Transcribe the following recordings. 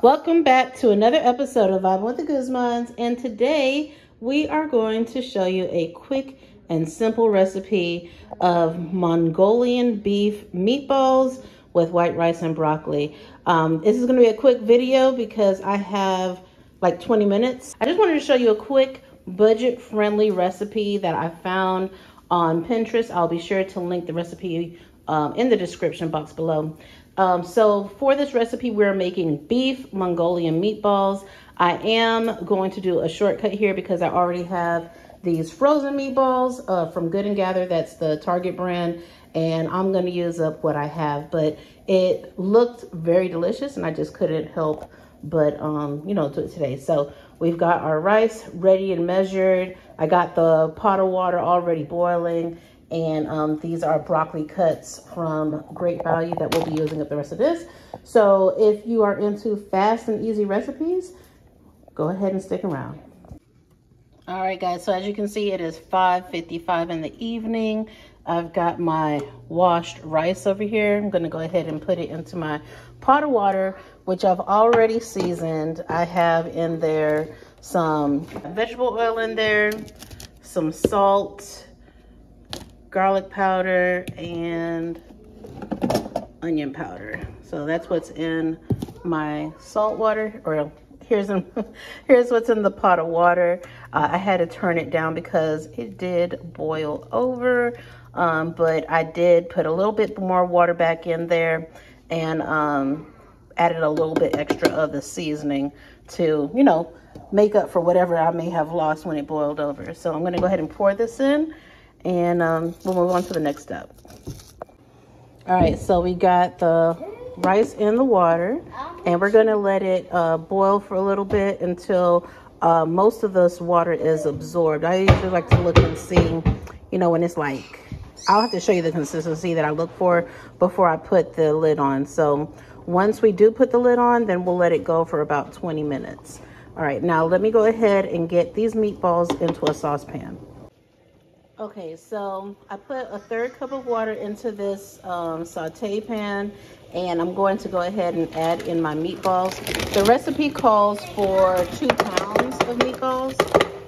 Welcome back to another episode of Vibing with the Guzmans, and today we are going to show you a quick and simple recipe of Mongolian beef meatballs with white rice and broccoli. This is going to be a quick video because I have like 20 minutes. I just wanted to show you a quick budget-friendly recipe that I found on Pinterest. I'll be sure to link the recipe in the description box below. So for this recipe, we're making beef Mongolian meatballs. I am going to do a shortcut here because I already have these frozen meatballs from Good and Gather. That's the Target brand, and I'm going to use up what I have. But it looked very delicious, and I just couldn't help but do it today. So we've got our rice ready and measured. I got the pot of water already boiling. And these are broccoli cuts from Great Value that we'll be using up the rest of this. So if you are into fast and easy recipes, go ahead and stick around. All right, guys, so as you can see, it is 5:55 in the evening. I've got my washed rice over here. I'm gonna go ahead and put it into my pot of water, which I've already seasoned. I have in there some vegetable oil in there, some salt, garlic powder, and onion powder. So that's what's in my salt water, or here's what's in the pot of water. I had to turn it down because it did boil over, but I did put a little bit more water back in there and added a little bit extra of the seasoning to, make up for whatever I may have lost when it boiled over. So I'm gonna go ahead and pour this in, and we'll move on to the next step. All right, so we got the rice in the water, and we're gonna let it boil for a little bit until most of this water is absorbed. I usually like to look and see, when it's like, I'll have to show you the consistency that I look for before I put the lid on. So once we do put the lid on, then we'll let it go for about 20 minutes. All right, now let me go ahead and get these meatballs into a saucepan. Okay, so I put a 1/3 cup of water into this saute pan, and I'm going to go ahead and add in my meatballs. The recipe calls for 2 pounds of meatballs.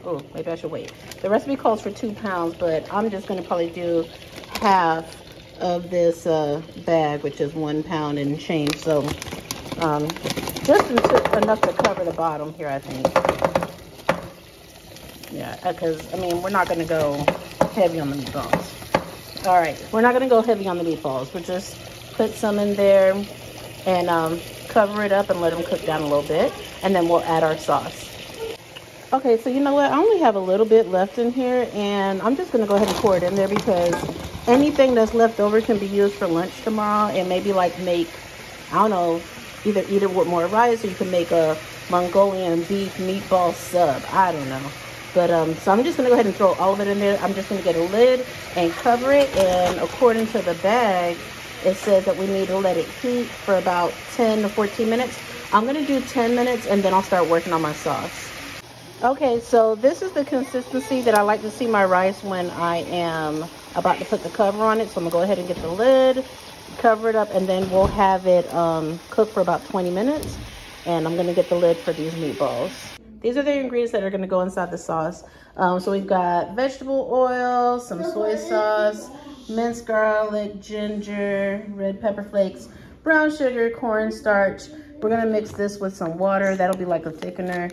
Oh, maybe I should wait. The recipe calls for 2 pounds, but I'm just going to probably do half of this bag, which is 1 pound and change. So just enough to cover the bottom here, I think. Yeah, because, we're not going to go heavy on the meatballs. All right, we're not going to go heavy on the meatballs. We'll just put some in there and cover it up and let them cook down a little bit, and then we'll add our sauce. Okay, so you know what? I only have a little bit left in here, and I'm just going to go ahead and pour it in there because anything that's left over can be used for lunch tomorrow, and maybe like make, I don't know, either eat it with more rice, or you can make a Mongolian beef meatball sub. I don't know. But so I'm just going to go ahead and throw all of it in there. I'm just going to get a lid and cover it. And according to the bag, it says that we need to let it heat for about 10 to 14 minutes. I'm going to do 10 minutes, and then I'll start working on my sauce. Okay, so this is the consistency that I like to see my rice when I am about to put the cover on it. So I'm going to go ahead and get the lid, cover it up, and then we'll have it cook for about 20 minutes. And I'm going to get the lid for these meatballs. These are the ingredients that are going to go inside the sauce. So we've got vegetable oil, some soy sauce, minced garlic, ginger, red pepper flakes, brown sugar, cornstarch. We're going to mix this with some water. That'll be like a thickener.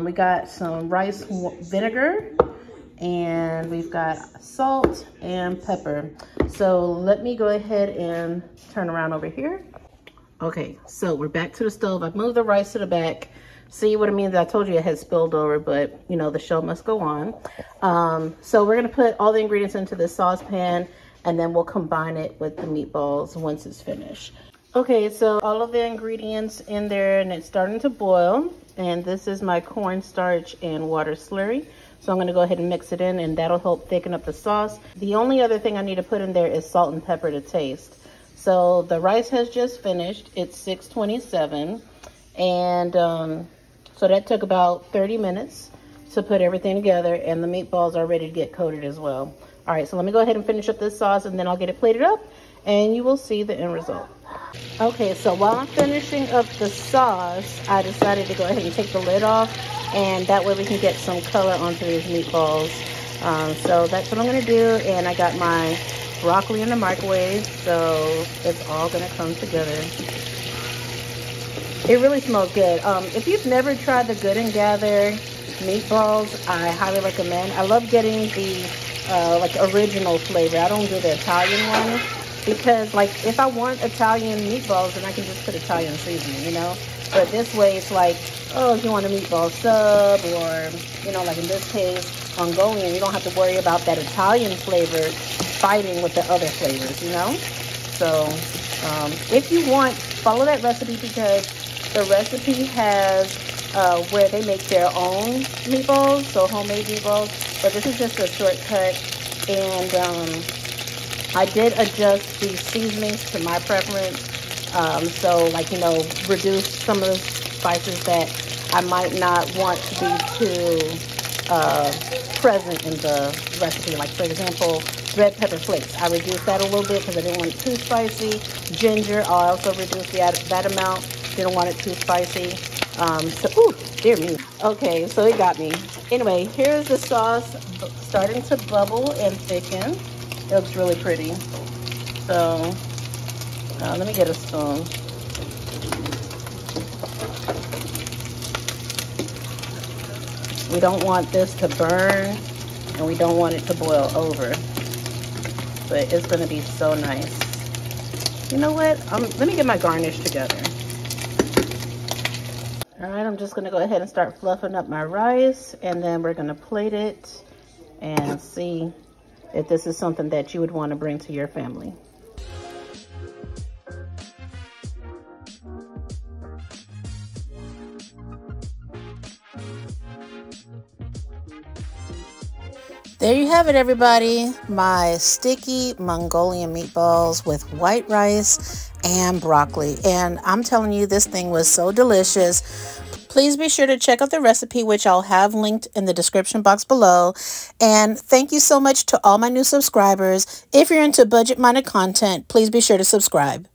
We got some rice vinegar, and we've got salt and pepper. So let me go ahead and turn around over here. Okay, so we're back to the stove. I've moved the rice to the back. See what it means? I told you it had spilled over, but the show must go on. So we're gonna put all the ingredients into this saucepan, and then we'll combine it with the meatballs once it's finished. Okay, so all of the ingredients in there, and it's starting to boil. And this is my cornstarch and water slurry. So I'm gonna go ahead and mix it in, and that'll help thicken up the sauce. The only other thing I need to put in there is salt and pepper to taste. So the rice has just finished. It's 6:27, and so that took about 30 minutes to put everything together, and the meatballs are ready to get coated as well. All right, so let me go ahead and finish up this sauce, and then I'll get it plated up, and you will see the end result. Okay, so while I'm finishing up the sauce, I decided to go ahead and take the lid off, and that way we can get some color onto these meatballs. So that's what I'm gonna do, and I got my broccoli in the microwave, so it's all gonna come together. It really smells good. If you've never tried the Good and Gather meatballs, I highly recommend. I love getting the like original flavor. I don't do the Italian one because, like, if I want Italian meatballs, then I can just put Italian seasoning, you know. But this way, it's like, oh, if you want a meatball sub, or, you know, like in this case, Mongolian, you don't have to worry about that Italian flavor fighting with the other flavors, you know. So if you want, follow that recipe, because the recipe has where they make their own meatballs, so homemade meatballs. But this is just a shortcut, and I did adjust the seasonings to my preference. So, like, you know, reduce some of the spices that I might not want to be too present in the recipe. Like, for example, red pepper flakes. I reduced that a little bit because I didn't want it too spicy. Ginger, I also reduced that amount. Didn't want it too spicy. Ooh, dear me. Okay, so it got me. Anyway, here's the sauce starting to bubble and thicken. It looks really pretty. So, let me get a spoon. We don't want this to burn, and we don't want it to boil over. But it's gonna be so nice. You know what? Let me get my garnish together. All right, I'm just gonna go ahead and start fluffing up my rice, and then we're gonna plate it and see if this is something that you would want to bring to your family. There you have it, everybody. My sticky Mongolian meatballs with white rice and broccoli. And I'm telling you, this thing was so delicious. Please be sure to check out the recipe, which I'll have linked in the description box below. And thank you so much to all my new subscribers. If you're into budget-minded content, please be sure to subscribe.